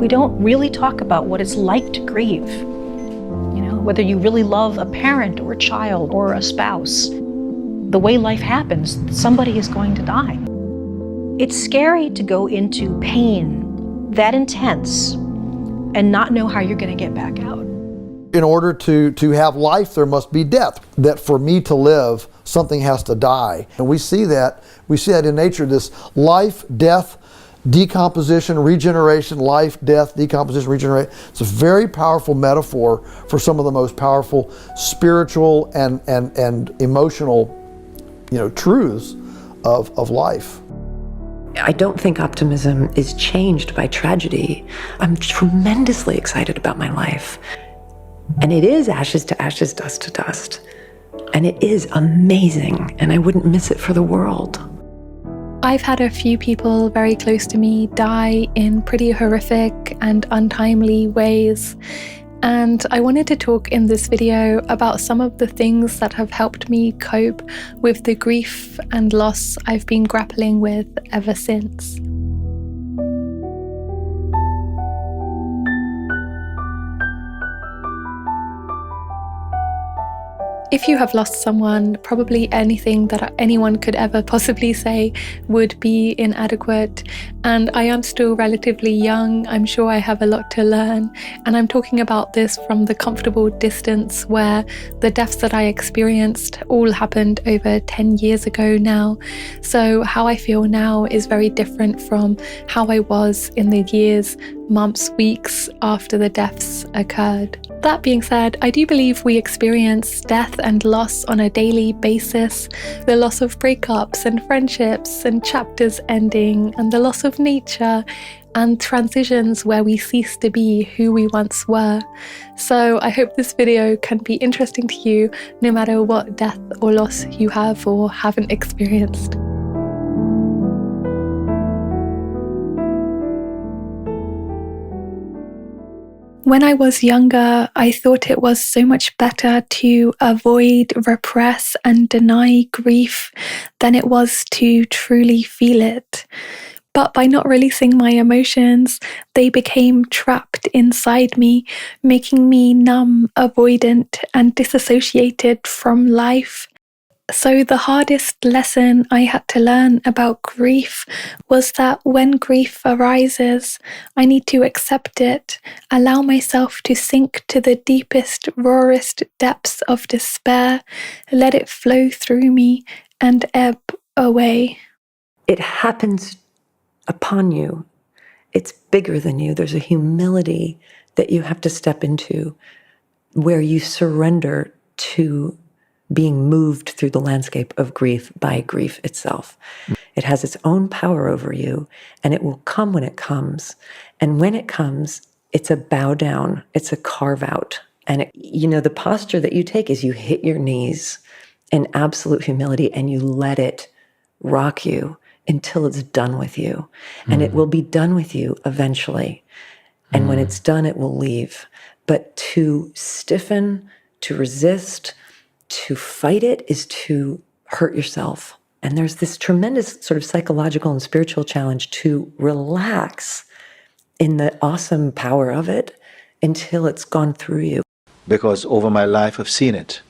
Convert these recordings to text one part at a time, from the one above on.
We don't really talk about what it's like to grieve. Whether you really love a parent or a child or a spouse, the way life happens, somebody is going to die. It's scary to go into pain that intense and not know how you're going to get back out. In order to have life, there must be death. That for me to live, something has to die. And we see that in nature, this life, death, decomposition, regeneration, life, death, decomposition, regeneration. It's a very powerful metaphor for some of the most powerful spiritual and emotional, truths of life. I don't think optimism is changed by tragedy. I'm tremendously excited about my life. And it is ashes to ashes, dust to dust. And it is amazing, and I wouldn't miss it for the world. I've had a few people very close to me die in pretty horrific and untimely ways. And I wanted to talk in this video about some of the things that have helped me cope with the grief and loss I've been grappling with ever since. If you have lost someone, probably anything that anyone could ever possibly say would be inadequate. And I am still relatively young. I'm sure I have a lot to learn. And I'm talking about this from the comfortable distance where the deaths that I experienced all happened over 10 years ago now. So how I feel now is very different from how I was in the years, months, weeks after the deaths occurred. That being said, I do believe we experience death and loss on a daily basis. The loss of breakups and friendships and chapters ending, and the loss of nature and transitions where we cease to be who we once were. So I hope this video can be interesting to you, no matter what death or loss you have or haven't experienced. When I was younger, I thought it was so much better to avoid, repress, and deny grief than it was to truly feel it. But by not releasing my emotions, they became trapped inside me, making me numb, avoidant, and disassociated from life. So the hardest lesson I had to learn about grief was that when grief arises, I need to accept it, allow myself to sink to the deepest, rawest depths of despair, let it flow through me and ebb away. It happens upon you. It's bigger than you. There's a humility that you have to step into where you surrender to being moved through the landscape of grief by grief itself. It has its own power over you, and it will come when it comes. And when it comes, it's a bow down, it's a carve out. And the posture that you take is you hit your knees in absolute humility and you let it rock you until it's done with you. And it will be done with you eventually. And when it's done, it will leave. But to stiffen, to resist, to fight it is to hurt yourself. And there's this tremendous sort of psychological and spiritual challenge to relax in the awesome power of it until it's gone through you. Because over my life I've seen it,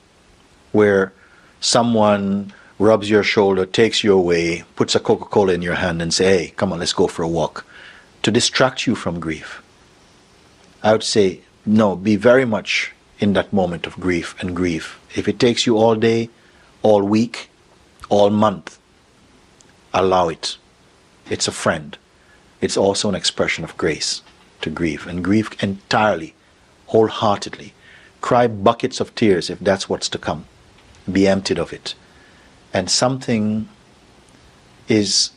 where someone rubs your shoulder, takes you away, puts a Coca-Cola in your hand and say, hey, come on, let's go for a walk, to distract you from grief. I would say, no, be very much in that moment of grief and grief. If it takes you all day, all week, all month, allow it. It's a friend. It's also an expression of grace to grieve, and grieve entirely, wholeheartedly. Cry buckets of tears if that's what's to come. Be emptied of it. And something is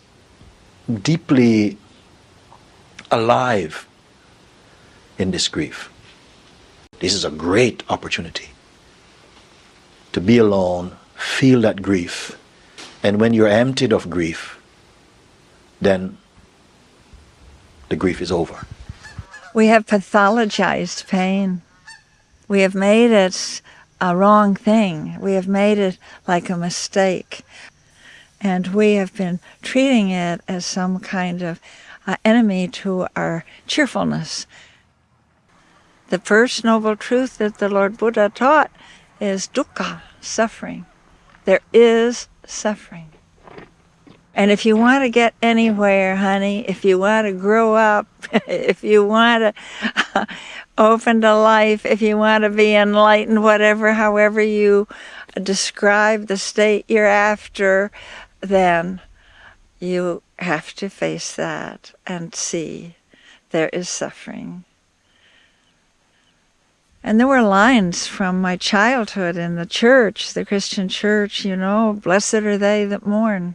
deeply alive in this grief. This is a great opportunity to be alone, feel that grief, and when you're emptied of grief, then the grief is over. We have pathologized pain. We have made it a wrong thing. We have made it like a mistake. And we have been treating it as some kind of enemy to our cheerfulness. The first noble truth that the Lord Buddha taught is dukkha, suffering. There is suffering. And if you want to get anywhere, honey, if you want to grow up, if you want to open to life, if you want to be enlightened, whatever, however you describe the state you're after, then you have to face that and see there is suffering. And there were lines from my childhood in the church, the Christian church, you know, blessed are they that mourn.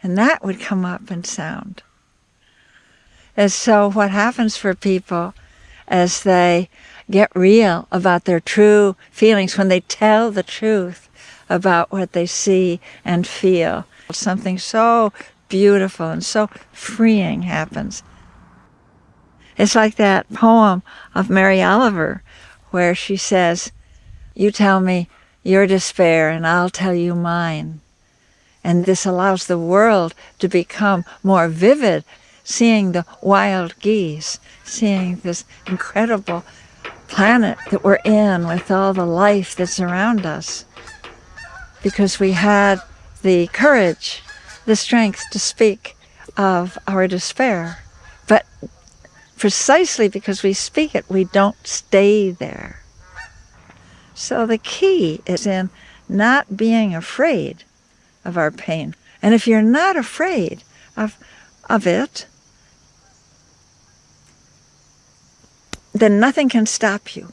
And that would come up in sound. And so what happens for people as they get real about their true feelings, when they tell the truth about what they see and feel, something so beautiful and so freeing happens. It's like that poem of Mary Oliver where she says, you tell me your despair and I'll tell you mine. And this allows the world to become more vivid, seeing the wild geese, seeing this incredible planet that we're in with all the life that's around us. Because we had the courage, the strength to speak of our despair. But precisely because we speak it, we don't stay there. So the key is in not being afraid of our pain. And if you're not afraid of it, then nothing can stop you.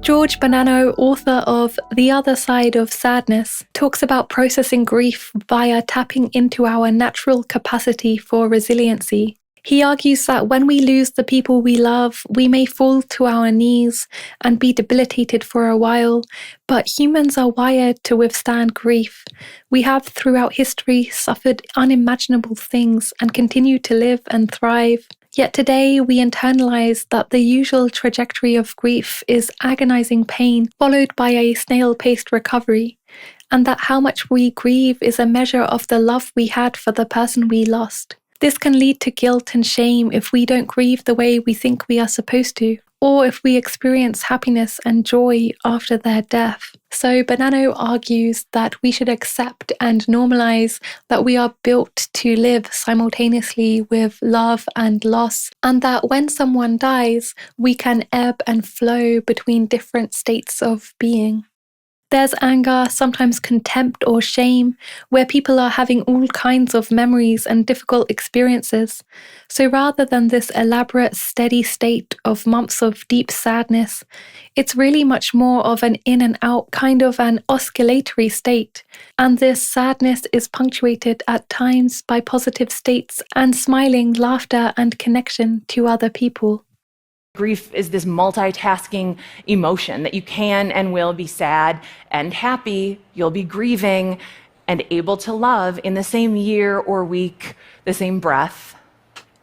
George Bonanno, author of The Other Side of Sadness, talks about processing grief via tapping into our natural capacity for resiliency. He argues that when we lose the people we love, we may fall to our knees and be debilitated for a while, but humans are wired to withstand grief. We have throughout history suffered unimaginable things and continue to live and thrive. Yet today we internalize that the usual trajectory of grief is agonizing pain followed by a snail-paced recovery, and that how much we grieve is a measure of the love we had for the person we lost. This can lead to guilt and shame if we don't grieve the way we think we are supposed to, or if we experience happiness and joy after their death. So Bonanno argues that we should accept and normalize that we are built to live simultaneously with love and loss, and that when someone dies, we can ebb and flow between different states of being. There's anger, sometimes contempt or shame, where people are having all kinds of memories and difficult experiences. So rather than this elaborate, steady state of months of deep sadness, it's really much more of an in and out, kind of an oscillatory state. And this sadness is punctuated at times by positive states and smiling, laughter and connection to other people. Grief is this multitasking emotion that you can and will be sad and happy, you'll be grieving and able to love in the same year or week, the same breath.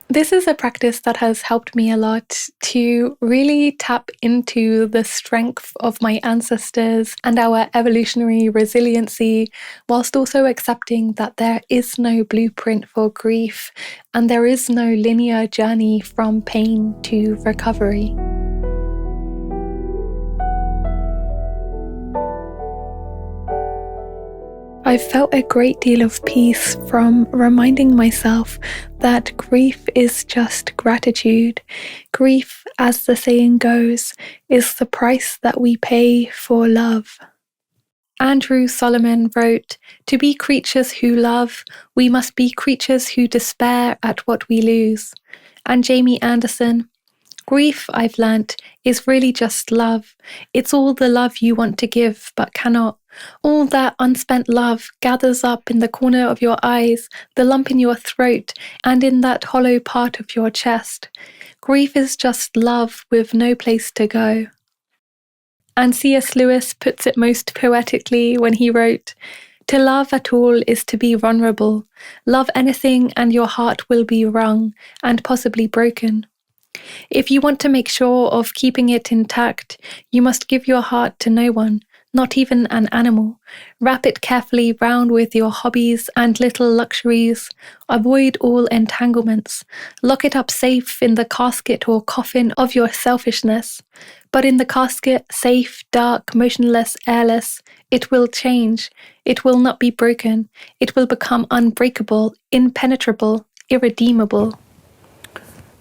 This is a practice that has helped me a lot to really tap into the strength of my ancestors and our evolutionary resiliency, whilst also accepting that there is no blueprint for grief and there is no linear journey from pain to recovery. I've felt a great deal of peace from reminding myself that grief is just gratitude. Grief, as the saying goes, is the price that we pay for love. Andrew Solomon wrote, "To be creatures who love, we must be creatures who despair at what we lose." And Jamie Anderson, "Grief, I've learnt, is really just love. It's all the love you want to give but cannot. All that unspent love gathers up in the corner of your eyes, the lump in your throat, and in that hollow part of your chest. Grief is just love with no place to go." And C.S. Lewis puts it most poetically when he wrote, "To love at all is to be vulnerable. Love anything and your heart will be wrung and possibly broken. If you want to make sure of keeping it intact, you must give your heart to no one, not even an animal. Wrap it carefully round with your hobbies and little luxuries. Avoid all entanglements. Lock it up safe in the casket or coffin of your selfishness. But in the casket, safe, dark, motionless, airless, it will change. It will not be broken. It will become unbreakable, impenetrable, irredeemable.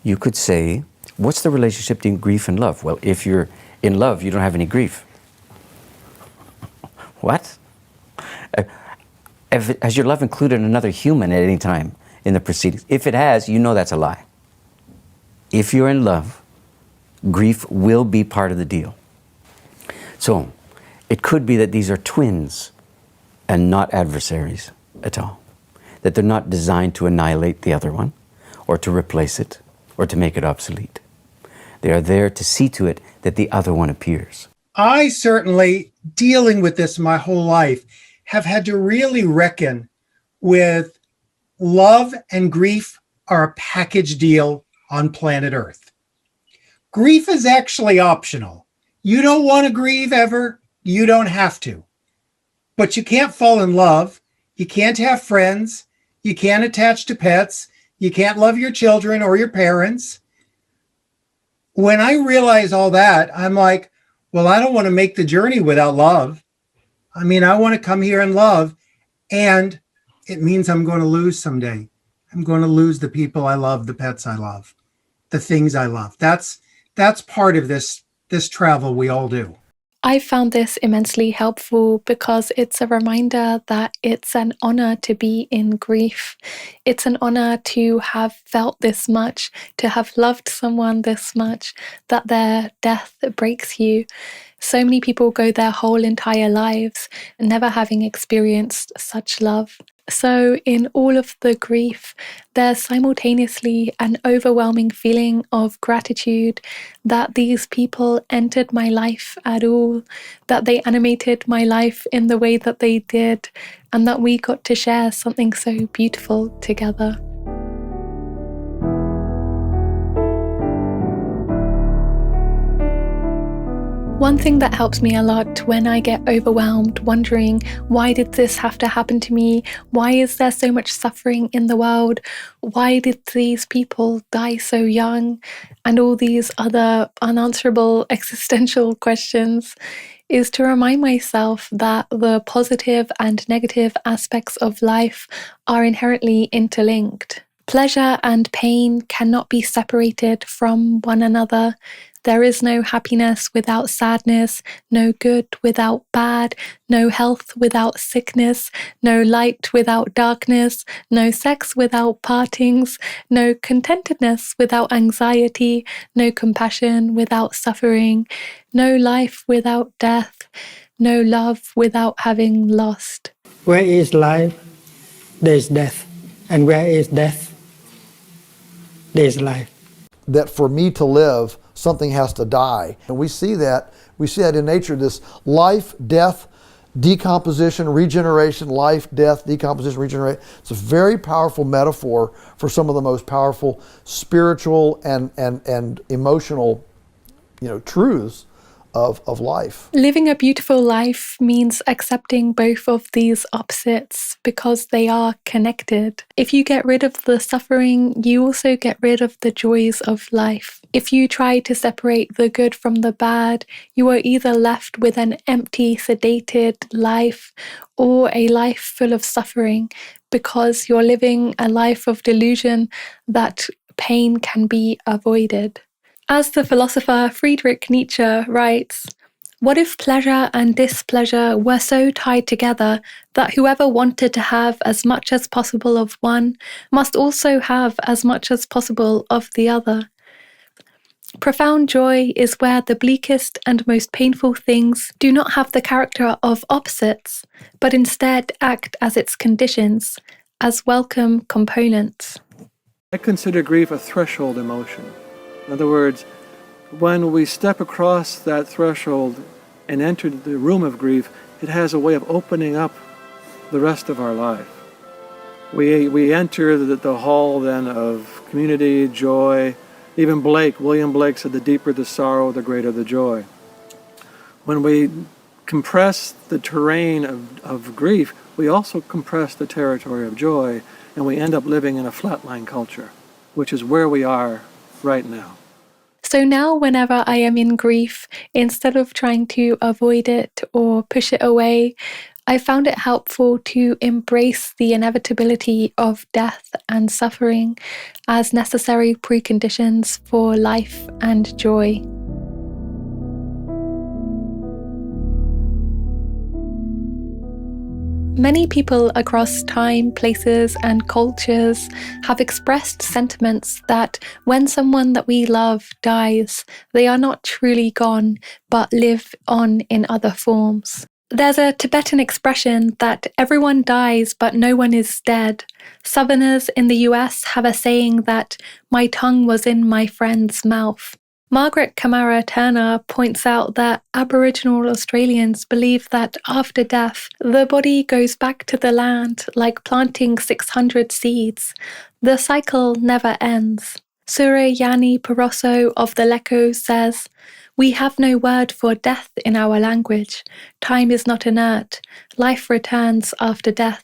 You could say, what's the relationship between grief and love? Well, if you're in love, you don't have any grief. What? Has your love included another human at any time in the proceedings? If it has, you know that's a lie. If you're in love, grief will be part of the deal. So, it could be that these are twins and not adversaries at all. That they're not designed to annihilate the other one, or to replace it, or to make it obsolete. They are there to see to it that the other one appears. I certainly, dealing with this my whole life, have had to really reckon with love and grief are a package deal on planet Earth. Grief is actually optional. You don't want to grieve ever, you don't have to. But you can't fall in love, you can't have friends, you can't attach to pets, you can't love your children or your parents. When I realize all that, I'm like, well, I don't want to make the journey without love. I mean, I want to come here and love, and it means I'm going to lose someday. I'm going to lose the people I love, the pets I love, the things I love. That's part of this travel we all do. I found this immensely helpful because it's a reminder that it's an honor to be in grief. It's an honor to have felt this much, to have loved someone this much, that their death breaks you. So many people go their whole entire lives never having experienced such love. So in all of the grief, there's simultaneously an overwhelming feeling of gratitude that these people entered my life at all, that they animated my life in the way that they did, and that we got to share something so beautiful together. One thing that helps me a lot when I get overwhelmed, wondering, why did this have to happen to me? Why is there so much suffering in the world? Why did these people die so young? And all these other unanswerable existential questions, is to remind myself that the positive and negative aspects of life are inherently interlinked. Pleasure and pain cannot be separated from one another. There is no happiness without sadness, no good without bad, no health without sickness, no light without darkness, no sex without partings, no contentedness without anxiety, no compassion without suffering, no life without death, no love without having lost. Where is life, there is death. And where is death, there is life. That for me to live, something has to die. And we see that in nature, this life, death, decomposition, regeneration, life, death, decomposition, regeneration. It's a very powerful metaphor for some of the most powerful spiritual and emotional, truths of life. Living a beautiful life means accepting both of these opposites because they are connected. If you get rid of the suffering, you also get rid of the joys of life. If you try to separate the good from the bad, you are either left with an empty, sedated life or a life full of suffering because you're living a life of delusion that pain can be avoided. As the philosopher Friedrich Nietzsche writes, "What if pleasure and displeasure were so tied together that whoever wanted to have as much as possible of one must also have as much as possible of the other? Profound joy is where the bleakest and most painful things do not have the character of opposites, but instead act as its conditions, as welcome components." I consider grief a threshold emotion. In other words, when we step across that threshold and enter the room of grief, it has a way of opening up the rest of our life. We enter the hall then of community, joy, Even William Blake said, the deeper the sorrow, the greater the joy. When we compress the terrain of grief, we also compress the territory of joy, and we end up living in a flatline culture, which is where we are right now. So now whenever I am in grief, instead of trying to avoid it or push it away, I found it helpful to embrace the inevitability of death and suffering as necessary preconditions for life and joy. Many people across time, places, and cultures have expressed sentiments that when someone that we love dies, they are not truly gone, but live on in other forms. There's a Tibetan expression that everyone dies, but no one is dead. Southerners in the US have a saying that my tongue was in my friend's mouth. Margaret Camara Turner points out that Aboriginal Australians believe that after death, the body goes back to the land like planting 600 seeds. The cycle never ends. Surayani Parosso of the Leko says, "We have no word for death in our language. Time is not inert. Life returns after death.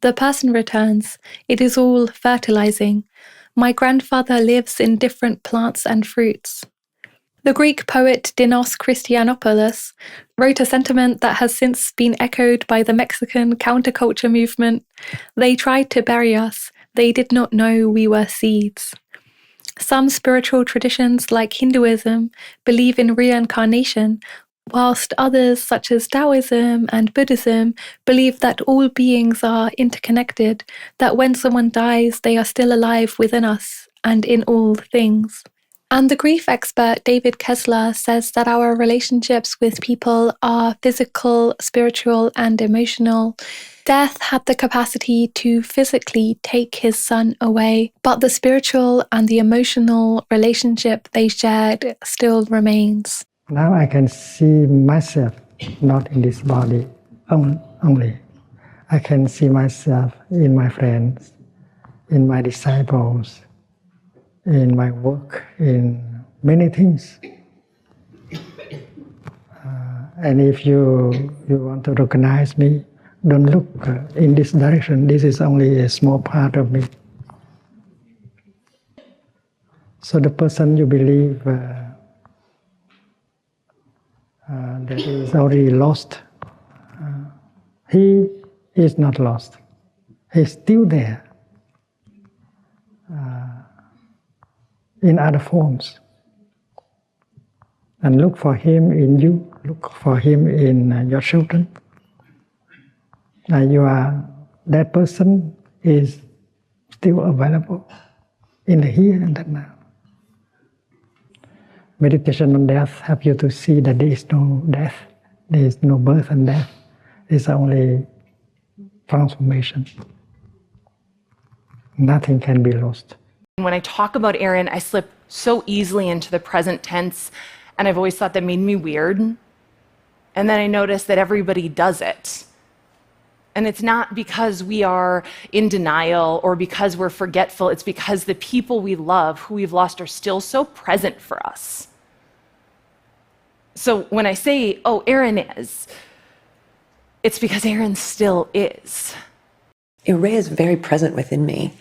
The person returns. It is all fertilizing. My grandfather lives in different plants and fruits." The Greek poet Dinos Christianopoulos wrote a sentiment that has since been echoed by the Mexican counterculture movement. They tried to bury us. They did not know we were seeds. Some spiritual traditions, like Hinduism, believe in reincarnation, whilst others, such as Taoism and Buddhism, believe that all beings are interconnected, that when someone dies, they are still alive within us and in all things. And the grief expert David Kessler says that our relationships with people are physical, spiritual, and emotional. Death had the capacity to physically take his son away, but the spiritual and the emotional relationship they shared still remains. Now I can see myself not in this body only. I can see myself in my friends, in my disciples, in my work, in many things. And if you want to recognize me, don't look in this direction. This is only a small part of me. So the person you believe that is already lost, he is not lost. He's still there in other forms. And look for him in you, look for him in your children. That person is still available in the here and the now. Meditation on death helps you to see that there is no death, there is no birth and death. It's only transformation. Nothing can be lost. When I talk about Aaron, I slip so easily into the present tense, and I've always thought that made me weird. And then I noticed that everybody does it. And it's not because we are in denial or because we're forgetful. It's because the people we love, who we've lost, are still so present for us. So when I say, oh, Aaron is, it's because Aaron still is. Ray is very present within me.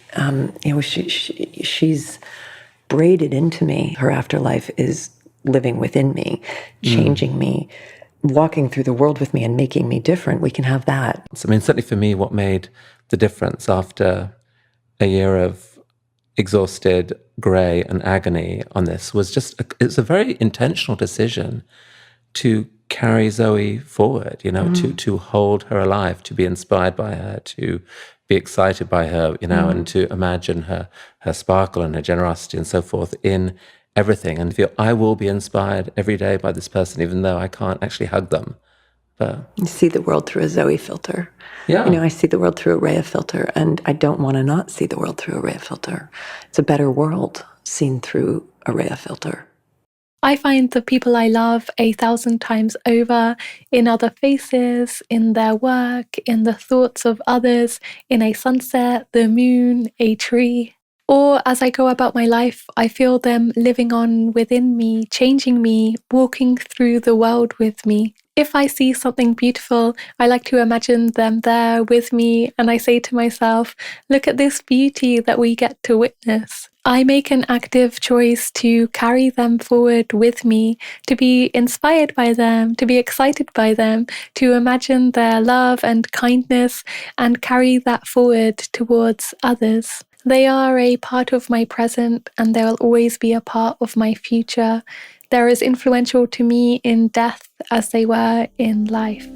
She's braided into me. Her afterlife is living within me, changing me, walking through the world with me and making me different. We can have that. So, certainly for me, what made the difference after a year of exhausted grey and agony on this was it's a very intentional decision to carry Zoe forward, to hold her alive, to be inspired by her, to be excited by her, and to imagine her sparkle and her generosity and so forth in everything, and feel I will be inspired every day by this person, even though I can't actually hug them. But you see the world through a Zoe filter. Yeah. I see the world through a Rhea filter, and I don't want to not see the world through a Rhea filter. It's a better world seen through a Rhea filter. I find the people I love 1,000 times over in other faces, in their work, in the thoughts of others, in a sunset, the moon, a tree. Or as I go about my life, I feel them living on within me, changing me, walking through the world with me. If I see something beautiful, I like to imagine them there with me, and I say to myself, look at this beauty that we get to witness. I make an active choice to carry them forward with me, to be inspired by them, to be excited by them, to imagine their love and kindness, and carry that forward towards others. They are a part of my present, and they will always be a part of my future. They're as influential to me in death as they were in life.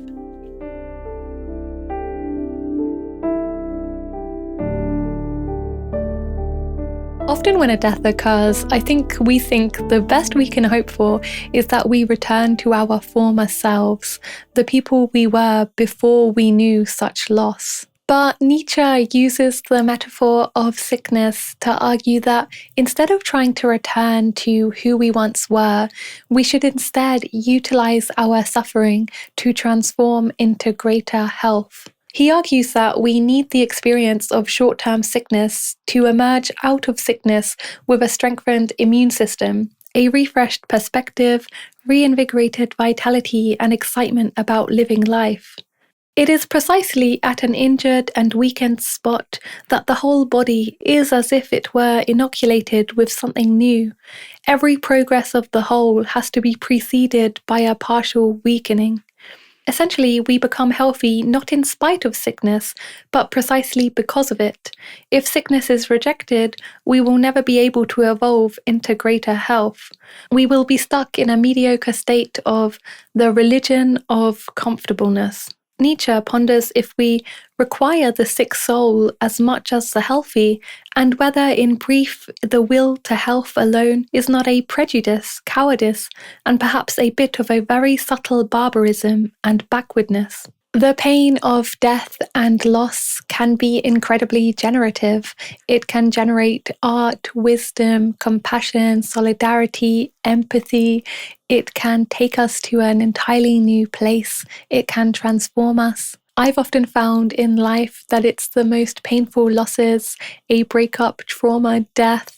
Often when a death occurs, I think we think the best we can hope for is that we return to our former selves, the people we were before we knew such loss. But Nietzsche uses the metaphor of sickness to argue that instead of trying to return to who we once were, we should instead utilize our suffering to transform into greater health. He argues that we need the experience of short-term sickness to emerge out of sickness with a strengthened immune system, a refreshed perspective, reinvigorated vitality, and excitement about living life. It is precisely at an injured and weakened spot that the whole body is as if it were inoculated with something new. Every progress of the whole has to be preceded by a partial weakening. Essentially, we become healthy not in spite of sickness, but precisely because of it. If sickness is rejected, we will never be able to evolve into greater health. We will be stuck in a mediocre state of the religion of comfortableness. Nietzsche ponders if we require the sick soul as much as the healthy, and whether in brief the will to health alone is not a prejudice, cowardice, and perhaps a bit of a very subtle barbarism and backwardness. The pain of death and loss can be incredibly generative. It can generate art, wisdom, compassion, solidarity, empathy. It can take us to an entirely new place. It can transform us. I've often found in life that it's the most painful losses, a breakup, trauma, death,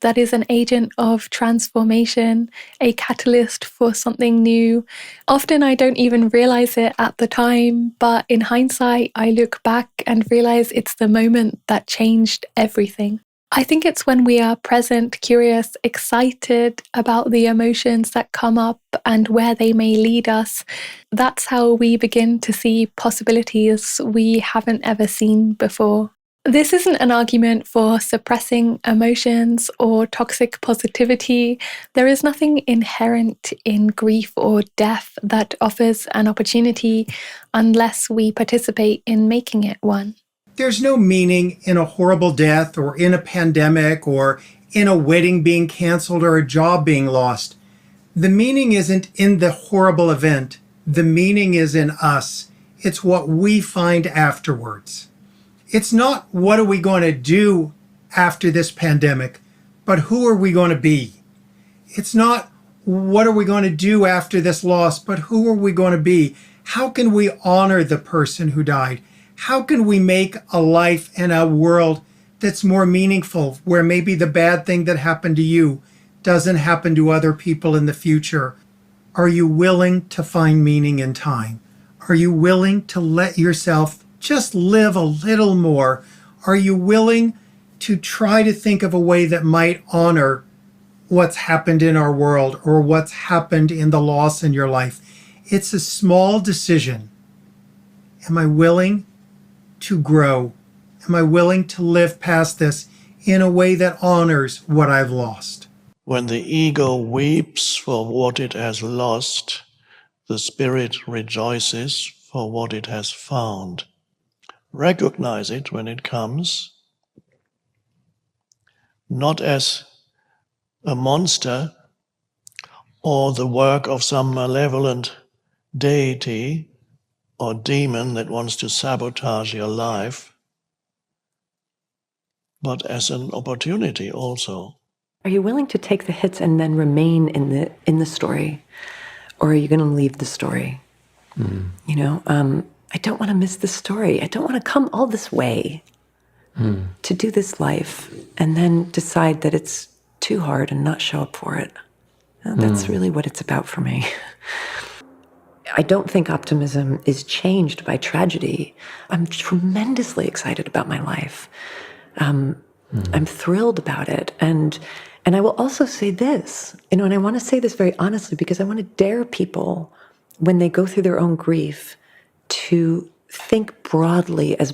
that is an agent of transformation, a catalyst for something new. Often I don't even realize it at the time, but in hindsight, I look back and realize it's the moment that changed everything. I think it's when we are present, curious, excited about the emotions that come up and where they may lead us. That's how we begin to see possibilities we haven't ever seen before. This isn't an argument for suppressing emotions or toxic positivity. There is nothing inherent in grief or death that offers an opportunity unless we participate in making it one. There's no meaning in a horrible death or in a pandemic or in a wedding being canceled or a job being lost. The meaning isn't in the horrible event. The meaning is in us. It's what we find afterwards. It's not what are we going to do after this pandemic, but who are we going to be? It's not what are we going to do after this loss, but who are we going to be? How can we honor the person who died? How can we make a life and a world that's more meaningful, where maybe the bad thing that happened to you doesn't happen to other people in the future? Are you willing to find meaning in time? Are you willing to let yourself just live a little more? Are you willing to try to think of a way that might honor what's happened in our world or what's happened in the loss in your life? It's a small decision. Am I willing to grow? Am I willing to live past this in a way that honors what I've lost? When the ego weeps for what it has lost, the spirit rejoices for what it has found. Recognize it when it comes, not as a monster or the work of some malevolent deity or demon that wants to sabotage your life, but as an opportunity also. Are you willing to take the hits and then remain in the story? Or are you going to leave the story? I don't want to miss the story. I don't want to come all this way to do this life and then decide that it's too hard and not show up for it. That's really what it's about for me. I don't think optimism is changed by tragedy. I'm tremendously excited about my life. I'm thrilled about it. And I will also say this, and I want to say this very honestly, because I want to dare people when they go through their own grief to think broadly as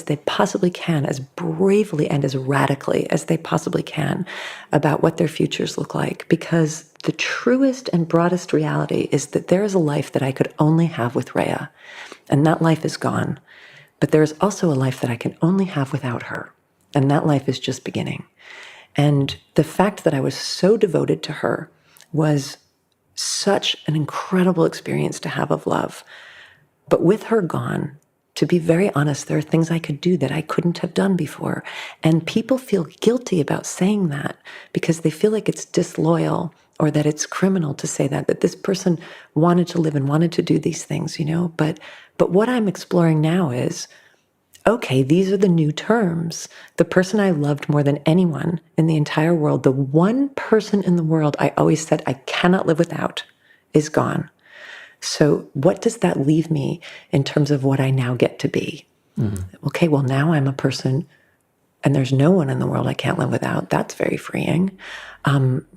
they possibly can, as bravely and as radically as they possibly can about what their futures look like. Because the truest and broadest reality is that there is a life that I could only have with Rhea, and that life is gone. But there is also a life that I can only have without her, and that life is just beginning. And the fact that I was so devoted to her was such an incredible experience to have of love. But with her gone, to be very honest, there are things I could do that I couldn't have done before. And people feel guilty about saying that because they feel like it's disloyal or that it's criminal to say that this person wanted to live and wanted to do these things, But what I'm exploring now is, okay, these are the new terms. The person I loved more than anyone in the entire world, the one person in the world I always said I cannot live without, is gone. So what does that leave me in terms of what I now get to be? Okay, well, now I'm a person and there's no one in the world I can't live without. That's very freeing.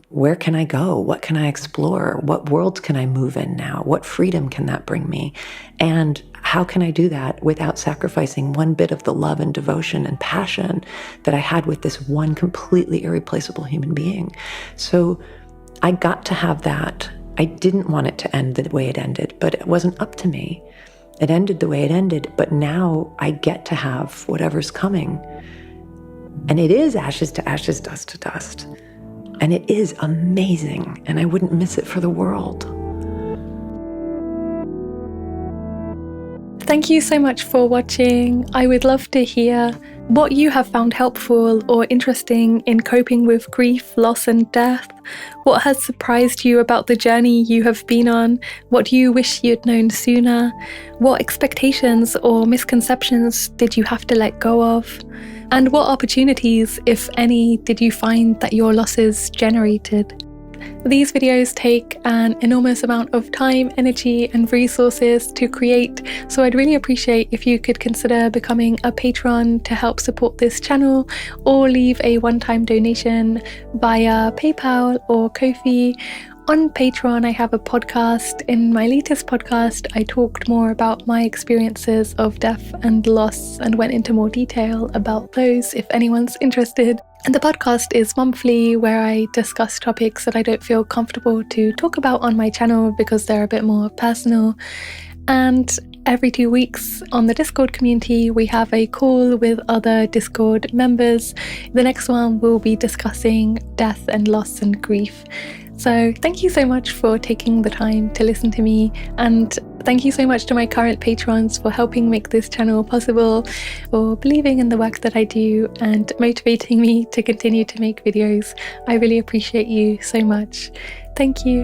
Where can I go? What can I explore? What worlds can I move in now? What freedom can that bring me? And how can I do that without sacrificing one bit of the love and devotion and passion that I had with this one completely irreplaceable human being? So I got to have that. I didn't want it to end the way it ended, but it wasn't up to me. It ended the way it ended, but now I get to have whatever's coming. And it is ashes to ashes, dust to dust. And it is amazing, and I wouldn't miss it for the world. Thank you so much for watching. I would love to hear what you have found helpful or interesting in coping with grief, loss and death. What has surprised you about the journey you have been on? What do you wish you'd known sooner? What expectations or misconceptions did you have to let go of? And what opportunities, if any, did you find that your losses generated? These videos take an enormous amount of time, energy and resources to create, so I'd really appreciate if you could consider becoming a patron to help support this channel, or leave a one-time donation via PayPal or Ko-fi. On Patreon, I have a podcast. In my latest podcast, I talked more about my experiences of death and loss and went into more detail about those if anyone's interested. And the podcast is monthly, where I discuss topics that I don't feel comfortable to talk about on my channel because they're a bit more personal. And every 2 weeks on the Discord community, we have a call with other Discord members. The next one will be discussing death and loss and grief. So thank you so much for taking the time to listen to me, and thank you so much to my current patrons for helping make this channel possible, for believing in the work that I do and motivating me to continue to make videos. I really appreciate you so much. Thank you.